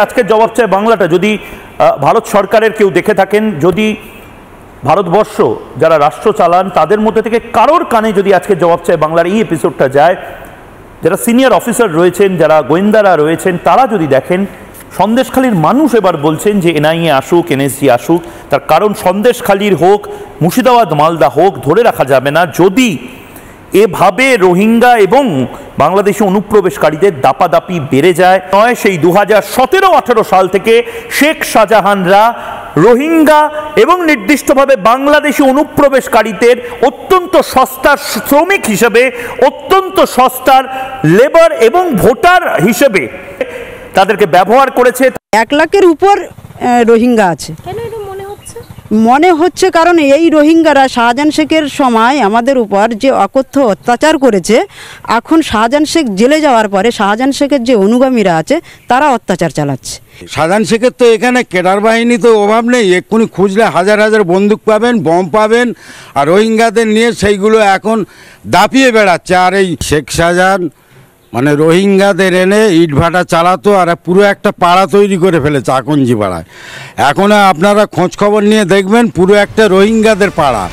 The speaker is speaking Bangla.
আজকের জবাব চায় বাংলাটা যদি ভারত সরকারের কেউ দেখে থাকেন, যদি ভারতবর্ষ যারা রাষ্ট্র চালান তাদের মধ্যে থেকে কারোর কানে যদি আজকে জবাব চায় বাংলার এই এপিসোডটা যায়, যারা সিনিয়র অফিসার রয়েছেন, যারা গোয়েন্দারা রয়েছেন, তারা যদি দেখেন সন্দেশখালীর মানুষ এবার বলছেন যে এনআইএ আসুক, এনএসজি আসুক। তার কারণ সন্দেশখালীর হোক, মুর্শিদাবাদ, মালদা হোক, ধরে রাখা যাবে না যদি এভাবে রোহিঙ্গা এবং বাংলাদেশি অনুপ্রবেশকারীদের দাপাদাপি বেড়ে যায়। নয়, সেই 2017-18 সাল থেকে শেখ শাহজাহানরা রোহিঙ্গা এবং নির্দিষ্টভাবে বাংলাদেশি অনুপ্রবেশকারীদের অত্যন্ত সস্তার শ্রমিক হিসেবে, অত্যন্ত সস্তার লেবার এবং ভোটার হিসেবে তাদেরকে ব্যবহার করেছে। 1 লাখের উপর রোহিঙ্গা আছে। মনে হচ্ছে কারণ এই রোহিঙ্গারা শাহজাহান শেখের সময় আমাদের উপর যে অকথ্য অত্যাচার করেছে, এখন শাহজাহান শেখ জেলে যাওয়ার পরে শাহজাহান শেখের যে অনুগামীরা আছে তারা অত্যাচার চালাচ্ছে। শাহজাহান শেখের তো এখানে ক্যাডার বাহিনী তো অভাব নেই, এক্ষুনি খুঁজলে হাজার হাজার বন্দুক পাবেন, বম পাবেন, আর রোহিঙ্গাদের নিয়ে সেইগুলো এখন দাপিয়ে বেড়াচ্ছে। আর এই শেখ শাহজাহান মানে রোহিঙ্গাদের এনে ইটভাটা চালাতো, আর পুরো একটা পাড়া তৈরি করে ফেলেছে আকঞ্জি পাড়ায়। এখন আপনারা খোঁজ খবর নিয়ে দেখবেন পুরো একটা রোহিঙ্গাদের পাড়া।